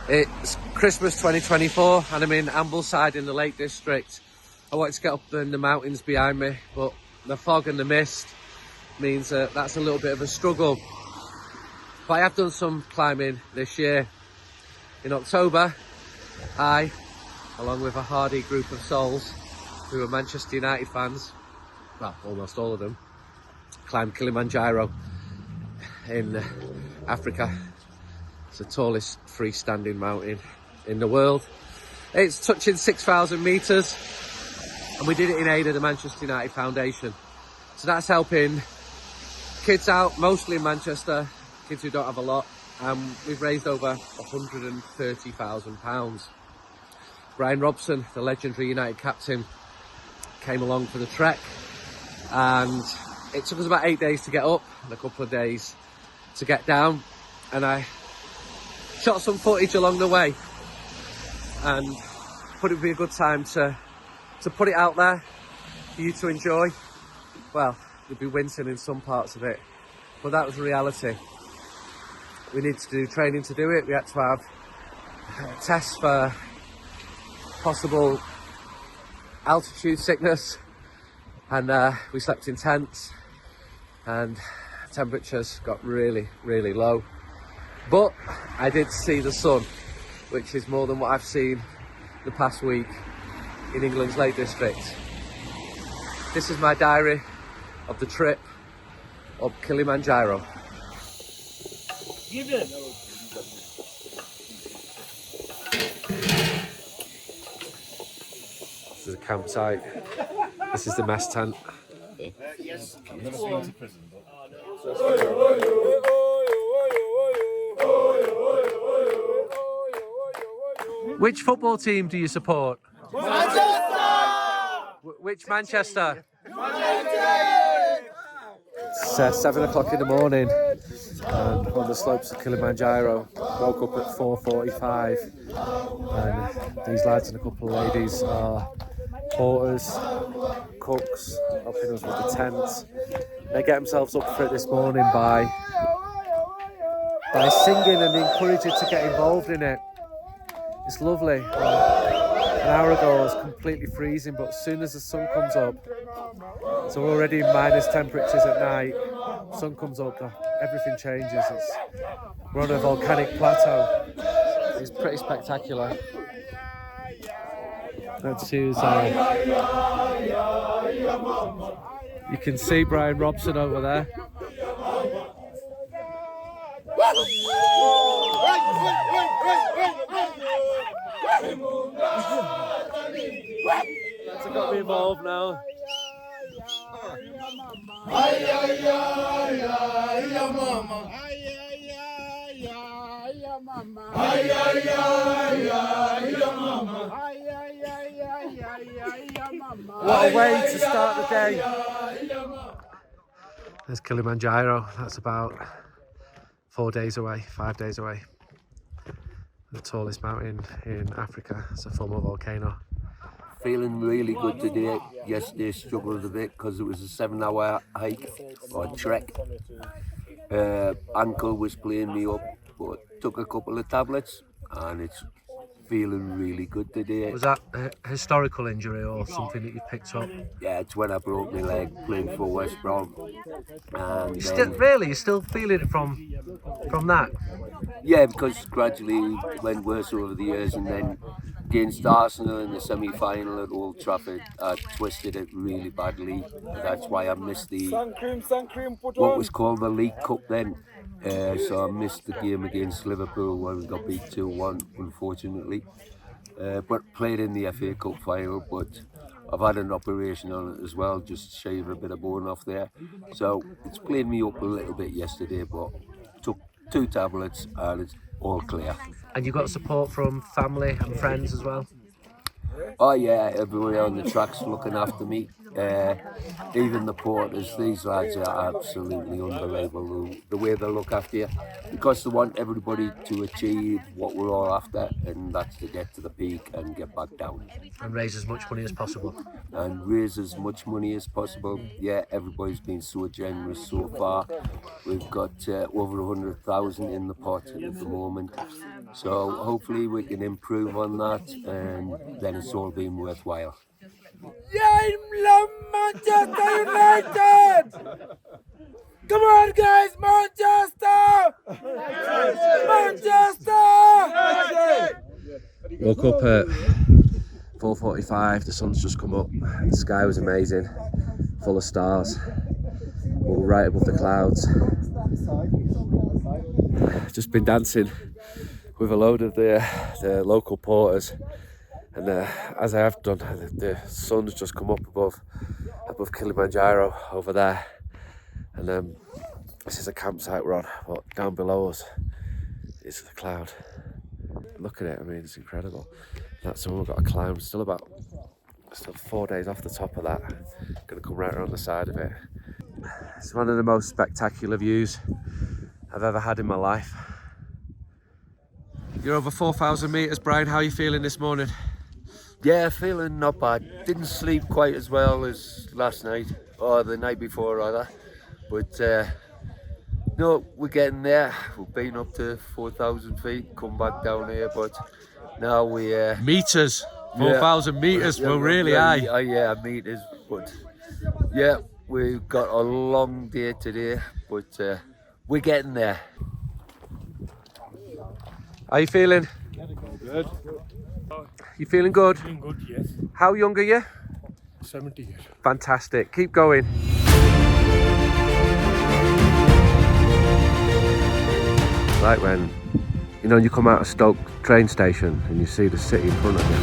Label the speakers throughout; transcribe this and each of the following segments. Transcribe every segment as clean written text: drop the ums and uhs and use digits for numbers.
Speaker 1: It's Christmas 2024 and I'm in Ambleside in the Lake District. I wanted to get up in the mountains behind me, but the fog and the mist means that's a little bit of a struggle. But I have done some climbing this year. In October, I, along with a hardy group of souls who are Manchester United fans, well, almost all of them, climbed Kilimanjaro in Africa. It's the tallest freestanding mountain in the world. It's touching 6,000 metres, and we did it in aid of the Manchester United Foundation. So that's helping kids out, mostly in Manchester, kids who don't have a lot. We've raised over £130,000. Bryan Robson, the legendary United captain, came along for the trek, and it took us about 8 days to get up and a couple of days to get down, and I shot some footage along the way and thought it would be a good time to put it out there for you to enjoy. Well, you'll be wincing in some parts of it, but that was reality. We needed to do training to do it. We had to have tests for possible altitude sickness, and we slept in tents, and temperatures got really, really low. But I did see the sun, which is more than what I've seen the past week in England's Lake District. This is my diary of the trip up Kilimanjaro.
Speaker 2: Give it.
Speaker 1: This is a campsite. This is the mess tent.
Speaker 2: Yes.
Speaker 1: Which football team do you support?
Speaker 3: Manchester!
Speaker 1: Which Manchester? It's 7 o'clock in the morning, and on the slopes of Kilimanjaro. Woke up at 4:45, and these lads and a couple of ladies are porters, cooks, helping us with the tents. They get themselves up for it this morning by singing and encourage you to get involved in it. It's lovely. An hour ago it was completely freezing, but as soon as the sun comes up, so we're already in minus temperatures at night, sun comes up, everything changes. We're on a volcanic plateau. It's pretty spectacular. Let's see who's you can see Bryan Robson over there. Lads have got me involved now. What a way to start the day. There's Kilimanjaro. That's about 4 days away, 5 days away. The tallest mountain in Africa. It's a former volcano.
Speaker 4: Feeling really good today. Yesterday struggled a bit because it was a 7-hour hike or trek. Ankle was playing me up, but took a couple of tablets and it's feeling really good today.
Speaker 1: Was that a historical injury or something that you picked up?
Speaker 4: Yeah, it's when I broke my leg playing for West Brom. And
Speaker 1: You're still feeling it from that?
Speaker 4: Yeah, because gradually it went worse over the years, and then against Arsenal in the semi-final at Old Trafford, I twisted it really badly. That's why I missed what was called the League Cup then. So I missed the game against Liverpool when we got beat 2-1, unfortunately. But played in the FA Cup final, but I've had an operation on it as well, just shave a bit of bone off there. So it's played me up a little bit yesterday, but took 2 tablets and it's all clear.
Speaker 1: And you got support from family and friends as well?
Speaker 4: Oh yeah, everyone on the track's looking after me. Even the porters, these lads are absolutely unbelievable. The way they look after you, because they want everybody to achieve what we're all after, and that's to get to the peak and get back down.
Speaker 1: And raise as much money as possible.
Speaker 4: And raise as much money as possible. Yeah, everybody's been so generous so far. We've got over 100,000 in the pot at the moment. So hopefully we can improve on that, and then it's all been worthwhile.
Speaker 2: I love Manchester United! Come on, guys, Manchester! Manchester!
Speaker 1: Woke up at 4:45, the sun's just come up, the sky was amazing, full of stars, we were right above the clouds. Just been dancing with a load of the local porters, and as I have done, the sun's just come up above Kilimanjaro over there, and this is a campsite we're on, but down below us is the cloud. Look at it, I mean, it's incredible. That's all we've got to climb. Still 4 days off the top of that. Gonna come right around the side of it. It's one of the most spectacular views I've ever had in my life. You're over 4,000 metres, Brian. How are you feeling this morning?
Speaker 4: Yeah, feeling not bad. Didn't sleep quite as well as last night, or the night before rather. But no, we're getting there. We've been up to 4,000 feet, come back down here, but now we...
Speaker 1: Metres, 4,000 metres, we're really high.
Speaker 4: Yeah, metres, but yeah, we've got a long day today, but we're getting there.
Speaker 1: How are you feeling?
Speaker 2: Good.
Speaker 1: You feeling good?
Speaker 2: Feeling good, yes.
Speaker 1: How young are you?
Speaker 2: 70 years.
Speaker 1: Fantastic, keep going. Like when, you know, you come out of Stoke train station and you see the city in front of you.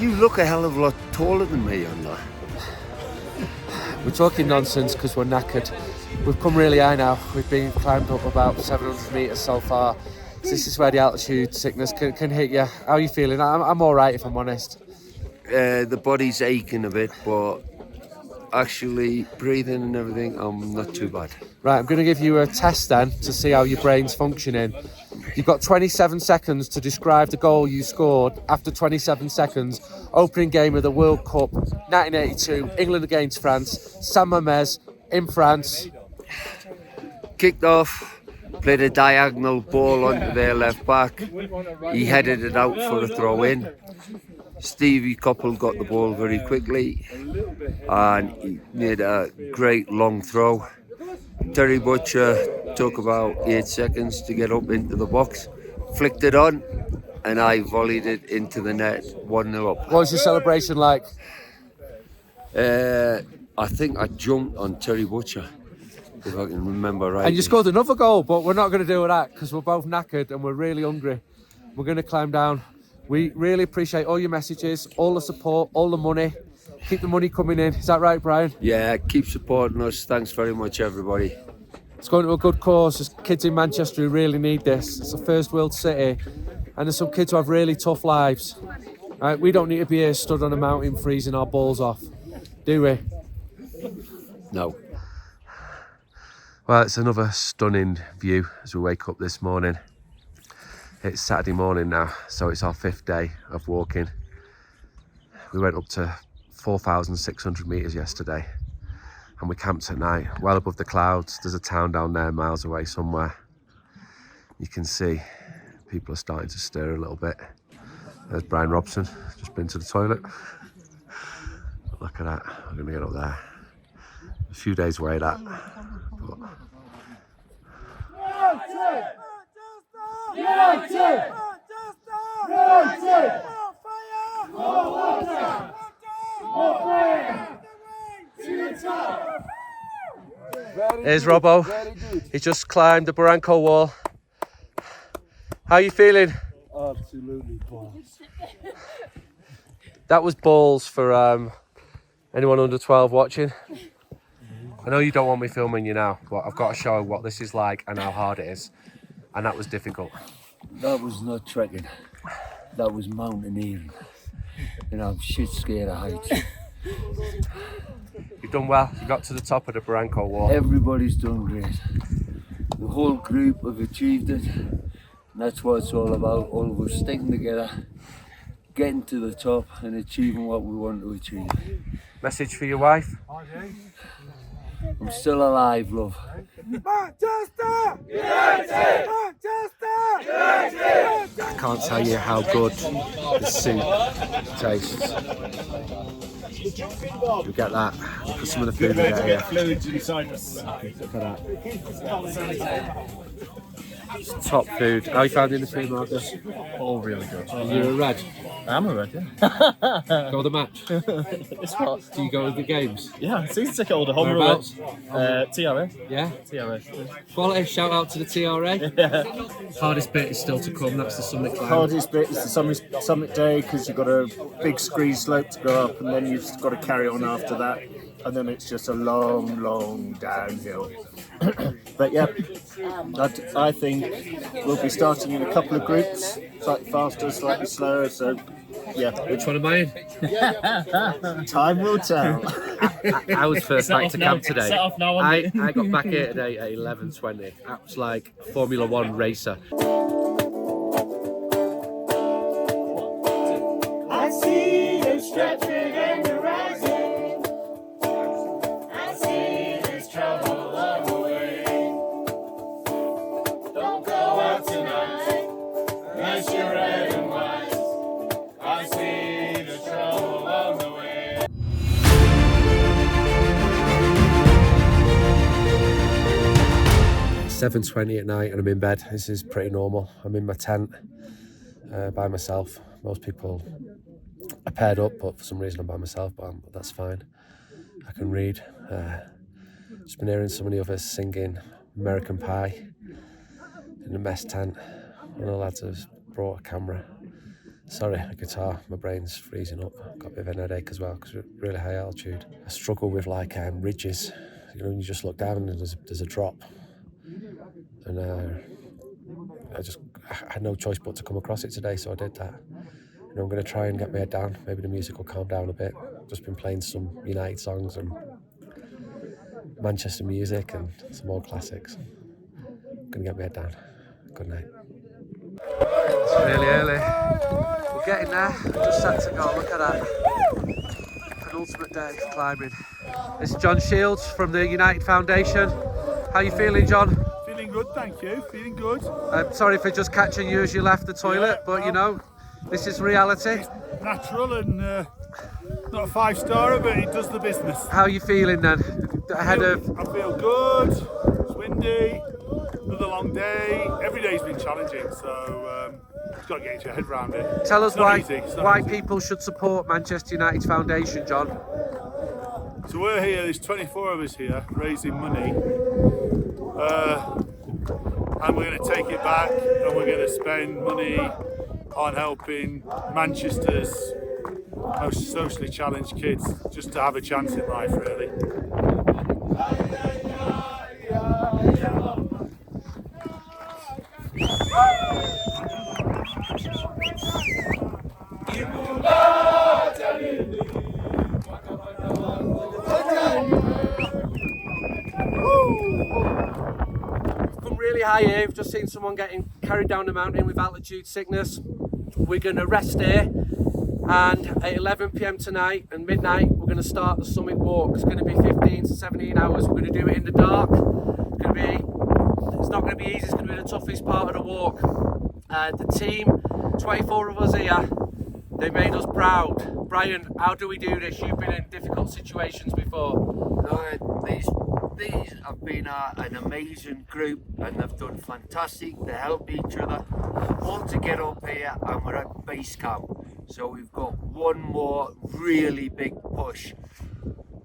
Speaker 4: You look a hell of a lot taller than me on that.
Speaker 1: We're talking nonsense because we're knackered. We've come really high now. We've been climbed up about 700 metres so far. So this is where the altitude sickness can hit you. How are you feeling? I'm all right, if I'm honest.
Speaker 4: The body's aching a bit, but actually breathing and everything, I'm not too bad.
Speaker 1: Right, I'm going to give you a test then to see how your brain's functioning. You've got 27 seconds to describe the goal you scored after 27 seconds. Opening game of the World Cup 1982, England against France. San Mamés in France.
Speaker 4: Kicked off, played a diagonal ball onto their left back. He headed it out for a throw in. Stevie Coppell got the ball very quickly and he made a great long throw. Terry Butcher took about 8 seconds to get up into the box, flicked it on, and I volleyed it into the net, 1-0 up.
Speaker 1: What was your celebration like?
Speaker 4: I think I jumped on Terry Butcher, if I can remember right.
Speaker 1: And you scored another goal, but we're not going to do that because we're both knackered and we're really hungry. We're going to climb down. We really appreciate all your messages, all the support, all the money. Keep the money coming in. Is that right, Brian?
Speaker 4: Yeah, keep supporting us. Thanks very much, everybody.
Speaker 1: It's going to a good cause. There's kids in Manchester who really need this. It's a first world city. And there's some kids who have really tough lives. Right? We don't need to be here stood on a mountain freezing our balls off, do we?
Speaker 4: No.
Speaker 1: Well, it's another stunning view as we wake up this morning. It's Saturday morning now, so it's our 5th day of walking. We went up to 4,600 metres yesterday and we camped at night, well above the clouds. There's a town down there miles away somewhere. You can see people are starting to stir a little bit. There's Bryan Robson, just been to the toilet. Look at that, I'm going to get up there. A few days away that. But... Here's Robbo. He just climbed the Barranco wall. How are you feeling?
Speaker 2: Absolutely balls.
Speaker 1: That was balls for anyone under 12 watching. I know you don't want me filming you now, but I've got to show what this is like and how hard it is. And that was difficult.
Speaker 4: That was not trekking. That was mountaineering. And I'm shit scared of heights.
Speaker 1: You've done well. You got to the top of the Barranco wall.
Speaker 4: Everybody's done great. The whole group have achieved it. And that's what it's all about. All of us sticking together, getting to the top and achieving what we want to achieve.
Speaker 1: Message for your wife?
Speaker 4: I'm still alive, love.
Speaker 2: Manchester! United! Manchester! United!
Speaker 1: I can't tell you how good the soup tastes. You get that. Put some of the food in there.
Speaker 3: Get fluids inside us.
Speaker 1: Look at that. It's top food. How are you finding the food, Marcus?
Speaker 3: All really good.
Speaker 1: You're a red.
Speaker 3: I'm a red, yeah.
Speaker 1: Go the match.
Speaker 3: It's hot.
Speaker 1: Do you go to the games?
Speaker 3: Yeah, season ticket holder, home
Speaker 1: Whereabouts?
Speaker 3: TRA.
Speaker 1: Yeah.
Speaker 3: TRA.
Speaker 1: Quality. Shout out to the TRA.
Speaker 3: Yeah.
Speaker 1: Hardest bit is still to come. That's the summit climb.
Speaker 3: Hardest bit is the summit day because you've got a big scree slope to go up and then you've got to carry on after that. And then it's just a long, long downhill. But yeah, I think we'll be starting in a couple of groups, slightly faster, slightly slower. So yeah,
Speaker 1: Which one am I in?
Speaker 3: time will tell.
Speaker 1: I was first back to camp today.
Speaker 3: Set off now,
Speaker 1: I got back here today at 11:20. I was like a Formula One racer.
Speaker 5: I see you stretching and you're rising. I see there's trouble on the way. Don't go out tonight unless you're red and white. I see the trouble on the way.
Speaker 1: It's 7:20 at night and I'm in bed. This is pretty normal. I'm in my tent by myself. Most people are paired up, but for some reason I'm by myself, but that's fine. I can read. Just been hearing some of the others singing American Pie in the mess tent. One of the lads has brought a camera. Sorry, a guitar. My brain's freezing up. Got a bit of an headache as well because we're really high altitude. I struggle with like ridges. You know, when you just look down and there's a drop. And I had no choice but to come across it today, so I did that. You know, I'm going to try and get my head down. Maybe the music will calm down a bit. Just been playing some United songs and Manchester music and some old classics. I'm going to get my head down. Good night. It's really early. We're getting there. Just set to go. Look at that. Penultimate day of climbing. This is John Shields from the United Foundation. How are you feeling, John?
Speaker 2: Feeling good, thank you. Feeling good.
Speaker 1: I'm sorry for just catching you as you left the toilet, but you know, this is reality.
Speaker 2: Natural and not a 5-star, but it does the business.
Speaker 1: How are you feeling then? Ahead of...
Speaker 2: I feel good. It's windy. Another long day. Every day's been challenging, so you've got to get your head around it.
Speaker 1: Tell us
Speaker 2: It's not easy. It's not
Speaker 1: why
Speaker 2: easy.
Speaker 1: people should support Manchester United Foundation, John.
Speaker 2: So we're here, there's 24 of us here raising money, and we're going to take it back and we're going to spend money on helping Manchester's most socially challenged kids just to have a chance in life, really.
Speaker 1: Come really high here. We've just seen someone getting carried down the mountain with altitude sickness. We're going to rest here, and at 11 p.m. tonight and midnight we're going to start the summit walk. It's going to be 15 to 17 hours. We're going to do it in the dark. It's not going to be easy. It's going to be the toughest part of the walk. The team, 24 of us here, they made us proud. Bryan, how do we do this? You've been in difficult situations before.
Speaker 4: These have been an amazing group and they've done fantastic to help each other all to get up here, and we're at base camp. So we've got one more really big push.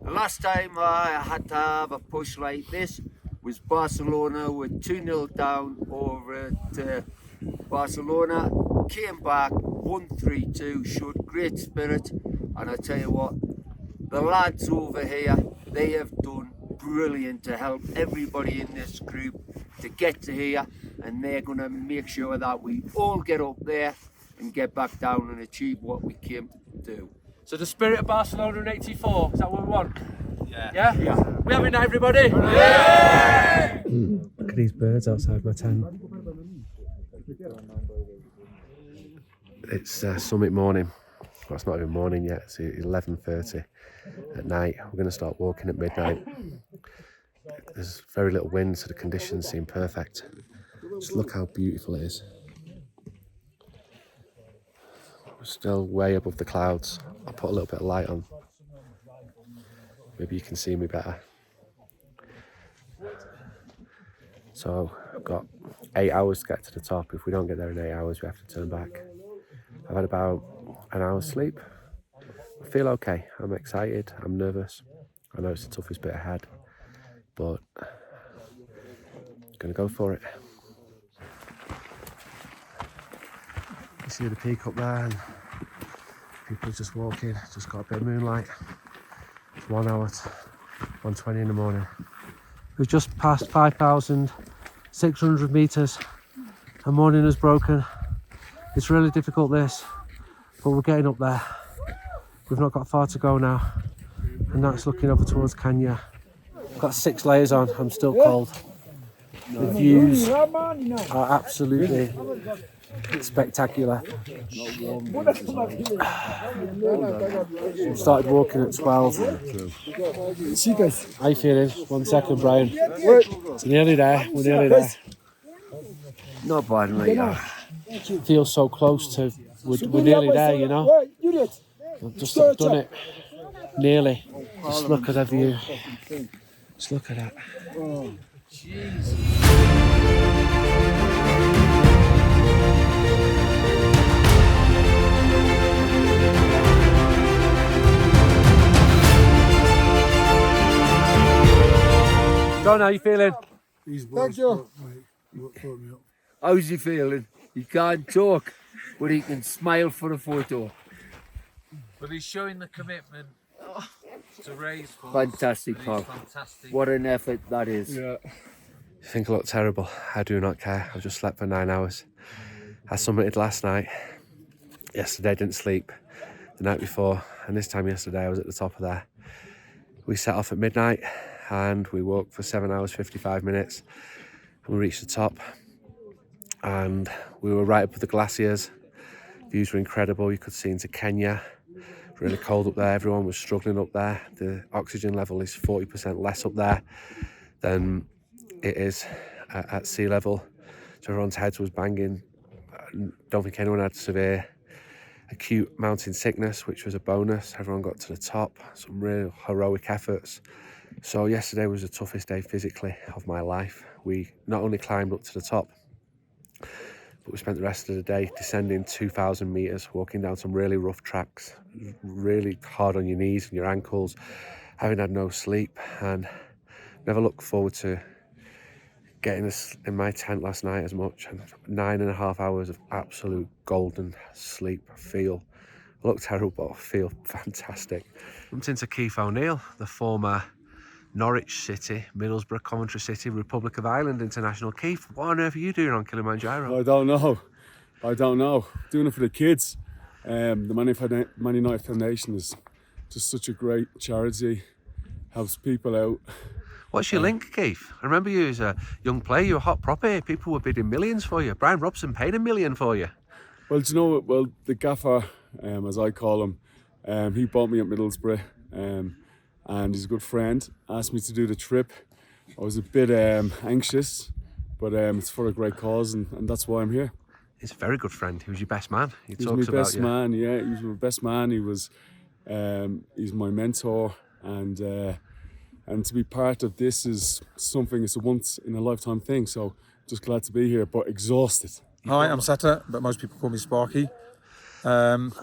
Speaker 4: The last time I had to have a push like this was Barcelona with 2-0 down over at Barcelona came back 1-3-2, showed great spirit, and I tell you what, the lads over here, they have done brilliant to help everybody in this group to get to here, and they're going to make sure that we all get up there and get back down and achieve what we came to do.
Speaker 1: So the spirit of Barcelona in '84, is that what we want?
Speaker 4: Yeah.
Speaker 1: Yeah?
Speaker 4: Yeah.
Speaker 1: We having that, everybody? Yeah! Look at these birds outside my tent. It's summit morning. Well, it's not even morning yet. It's 11:30 at night. We're going to start walking at midnight. There's very little wind, so the conditions seem perfect. Just look how beautiful it is. We're still way above the clouds. I'll put a little bit of light on. Maybe you can see me better. So I've got 8 hours to get to the top. If we don't get there in 8 hours, we have to turn back. I've had about an hour's sleep. I feel okay. I'm excited. I'm nervous. I know it's the toughest bit ahead, but I'm gonna go for it. You see the peak up there, and people are just walking. Just got a bit of moonlight. It's 1 hour, 1:20 in the morning. We've just passed 5,600 metres and morning has broken. It's really difficult this, but we're getting up there. We've not got far to go now, and that's looking over towards Kenya. I've got 6 layers on, I'm still cold. The views are absolutely spectacular. We started walking at 12. How you feeling? 1 second, Brian. It's nearly there. We're nearly there.
Speaker 4: Not bad, mate.
Speaker 1: Feels so close to. We're nearly there, you know. I've just done it. Nearly. Just look at that view. Just look at that. John, how you feeling?
Speaker 6: Thank you.
Speaker 4: How's he feeling? He can't talk, but he can smile for a photo.
Speaker 7: But he's showing the commitment to raise funds.
Speaker 4: Fantastic, pal.
Speaker 7: Fantastic.
Speaker 4: What an effort that is.
Speaker 6: Yeah.
Speaker 1: You think I look terrible. I do not care. I've just slept for 9 hours. I summited last night. Yesterday, didn't sleep. The night before, and this time yesterday, I was at the top of there. We set off at midnight and we walked for 7 hours, 55 minutes. And we reached the top and we were right up with the glaciers. Views were incredible. You could see into Kenya. Really cold up there. Everyone was struggling up there. The oxygen level is 40% less up there than it is at sea level. So everyone's heads was banging. I don't think anyone had severe acute mountain sickness, which was a bonus. Everyone got to the top. Some real heroic efforts. So yesterday was the toughest day physically of my life. We not only climbed up to the top, but we spent the rest of the day descending 2,000 meters, walking down some really rough tracks, really hard on your knees and your ankles, having had no sleep, and never looked forward to getting this in my tent last night as much. And 9.5 hours of absolute golden sleep. I look terrible, but I feel fantastic. Bumped into Keith O'Neill, the former Norwich City, Middlesbrough, Coventry City, Republic of Ireland international. Keith, what on earth are you doing on Kilimanjaro?
Speaker 6: I don't know. Doing it for the kids. The Man Utd Foundation is just such a great charity. Helps people out.
Speaker 1: What's your link, Keith? I remember you as a young player, you were hot property. People were bidding millions for you. Bryan Robson paid $1 million for you.
Speaker 6: Well, do you know what? Well, the gaffer, as I call him, he bought me at Middlesbrough, and he's a good friend. Asked me to do the trip. I was a bit anxious, but it's for a great cause, and that's why I'm here.
Speaker 1: He's a very good friend. He was your best man. He
Speaker 6: was my best man. Yeah, he was my best man. He was, he's my mentor, and to be part of this is something. It's a once in a lifetime thing. So just glad to be here, but exhausted.
Speaker 8: Hi, I'm Sata, but most people call me Sparky. Long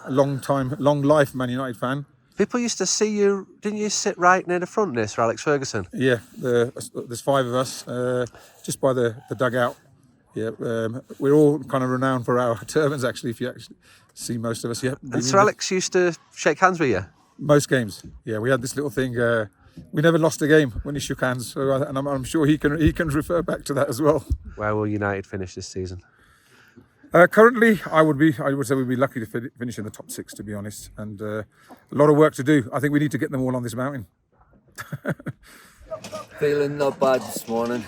Speaker 8: life Man Utd fan.
Speaker 1: People used to see you, didn't you sit right near the front near Sir Alex Ferguson?
Speaker 8: Yeah, there's 5 of us, just by the dugout Yeah, we're all kind of renowned for our turbans, actually, if you actually see most of us. Yeah.
Speaker 1: And Sir Alex used to shake hands with you?
Speaker 8: Most games. Yeah, we had this little thing. We never lost a game when he shook hands, so, and I'm sure he can refer back to that as well.
Speaker 1: Where will United finish this season?
Speaker 8: Currently, I would say we'd be lucky to finish in the top 6, to be honest, and a lot of work to do. I think we need to get them all on this mountain.
Speaker 4: Feeling not bad this morning.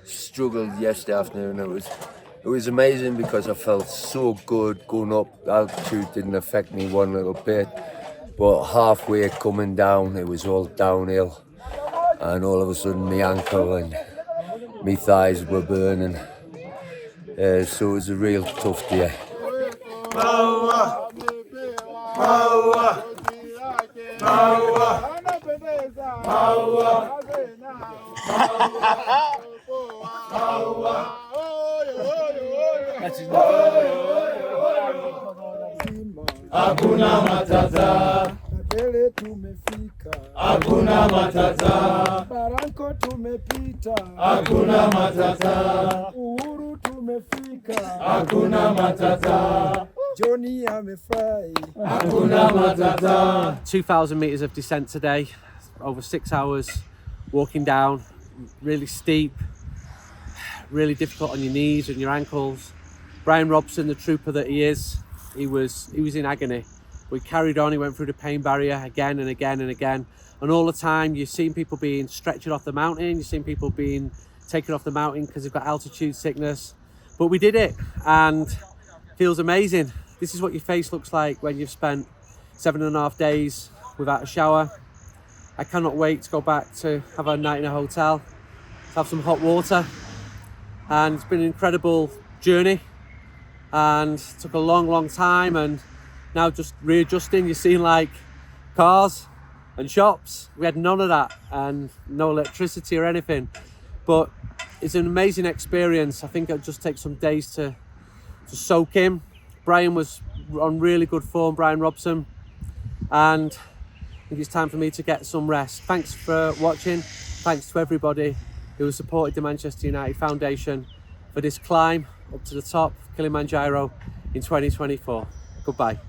Speaker 4: Struggled yesterday afternoon. It was amazing because I felt so good going up. Altitude didn't affect me one little bit, but halfway coming down, it was all downhill, and all of a sudden my ankle and my thighs were burning. So it was a real tough day.
Speaker 5: Hakuna matata, mbele tumefika. Hakuna matata, Baranko tumepita. Hakuna matata, Uhuru tumefika. Hakuna matata, Johnny amefurahi. Hakuna matata.
Speaker 1: 2,000 metres of descent today, over 6 hours walking down, really steep, really difficult on your knees and your ankles. Bryan Robson, the trooper that he is, he was in agony. We carried on, he went through the pain barrier again and again and again. And all the time you've seen people being stretchered off the mountain, you've seen people being taken off the mountain because they've got altitude sickness. But we did it, and it feels amazing. This is what your face looks like when you've spent 7.5 days without a shower. I cannot wait to go back to have a night in a hotel, to have some hot water. And it's been an incredible journey, and it took a long time, and now just readjusting. You're seeing like cars and shops. We had none of that, and no electricity or anything, but it's an amazing experience. I think it'll just take some days to soak in. Bryan was on really good form, Bryan Robson, and I think it's time for me to get some rest. Thanks for watching. Thanks to everybody who has supported the Manchester United Foundation for this climb up to the top of Kilimanjaro in 2024. Goodbye.